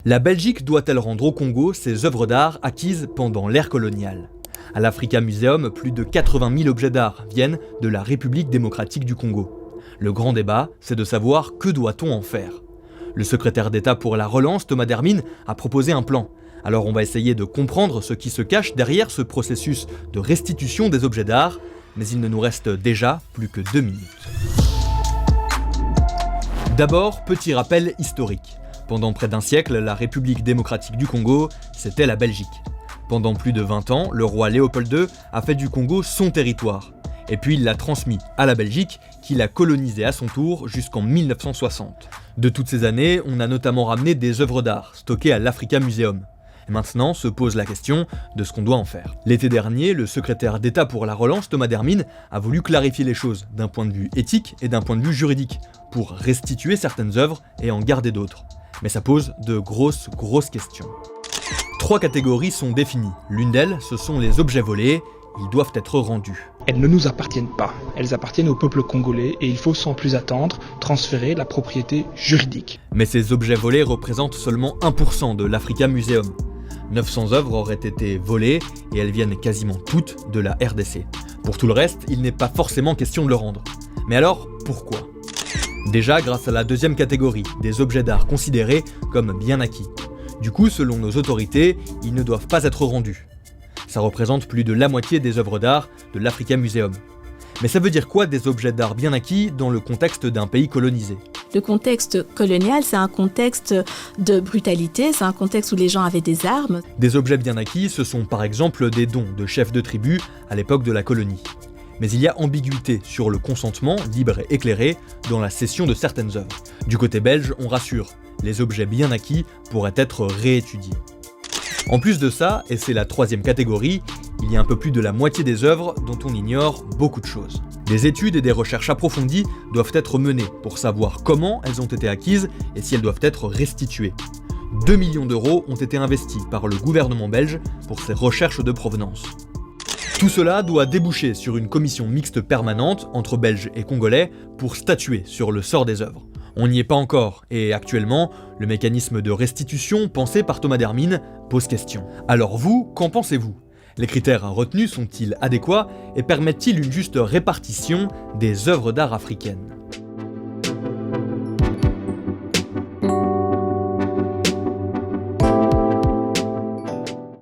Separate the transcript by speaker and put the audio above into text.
Speaker 1: La Belgique doit-elle rendre au Congo ses œuvres d'art acquises pendant l'ère coloniale? À l'Africa Museum, plus de 80 000 objets d'art viennent de la République démocratique du Congo. Le grand débat, c'est de savoir que doit-on en faire. Le secrétaire d'État pour la relance, Thomas Dermine, a proposé un plan. Alors on va essayer de comprendre ce qui se cache derrière ce processus de restitution des objets d'art, mais il ne nous reste déjà plus que 2 minutes. D'abord, petit rappel historique. Pendant près d'un siècle, la République démocratique du Congo, c'était la Belgique. Pendant plus de 20 ans, le roi Léopold II a fait du Congo son territoire. Et puis il l'a transmis à la Belgique, qui l'a colonisé à son tour jusqu'en 1960. De toutes ces années, on a notamment ramené des œuvres d'art stockées à l'Africa Museum. Et maintenant se pose la question de ce qu'on doit en faire. L'été dernier, le secrétaire d'État pour la relance, Thomas Dermine, a voulu clarifier les choses d'un point de vue éthique et d'un point de vue juridique, pour restituer certaines œuvres et en garder d'autres. Mais ça pose de grosses questions. 3 catégories sont définies. L'une d'elles, ce sont les objets volés. Ils doivent être rendus.
Speaker 2: Elles ne nous appartiennent pas. Elles appartiennent au peuple congolais et il faut sans plus attendre transférer la propriété juridique.
Speaker 1: Mais ces objets volés représentent seulement 1% de l'Africa Museum. 900 œuvres auraient été volées et elles viennent quasiment toutes de la RDC. Pour tout le reste, il n'est pas forcément question de le rendre. Mais alors, pourquoi ? Déjà grâce à la deuxième catégorie, des objets d'art considérés comme bien acquis. Du coup, selon nos autorités, ils ne doivent pas être rendus. Ça représente plus de la moitié des œuvres d'art de l'Africa Museum. Mais ça veut dire quoi des objets d'art bien acquis dans le contexte d'un pays colonisé ?
Speaker 3: Le contexte colonial, c'est un contexte de brutalité, c'est un contexte où les gens avaient des armes.
Speaker 1: Des objets bien acquis, ce sont par exemple des dons de chefs de tribu à l'époque de la colonie. Mais il y a ambiguïté sur le consentement, libre et éclairé, dans la cession de certaines œuvres. Du côté belge, on rassure, les objets bien acquis pourraient être réétudiés. En plus de ça, et c'est la 3e catégorie, il y a un peu plus de la moitié des œuvres dont on ignore beaucoup de choses. Des études et des recherches approfondies doivent être menées pour savoir comment elles ont été acquises et si elles doivent être restituées. 2 millions d'euros ont été investis par le gouvernement belge pour ces recherches de provenance. Tout cela doit déboucher sur une commission mixte permanente entre Belges et Congolais pour statuer sur le sort des œuvres. On n'y est pas encore, et actuellement, le mécanisme de restitution pensé par Thomas Dermine pose question. Alors vous, qu'en pensez-vous ? Les critères retenus sont-ils adéquats et permettent-ils une juste répartition des œuvres d'art africaines ?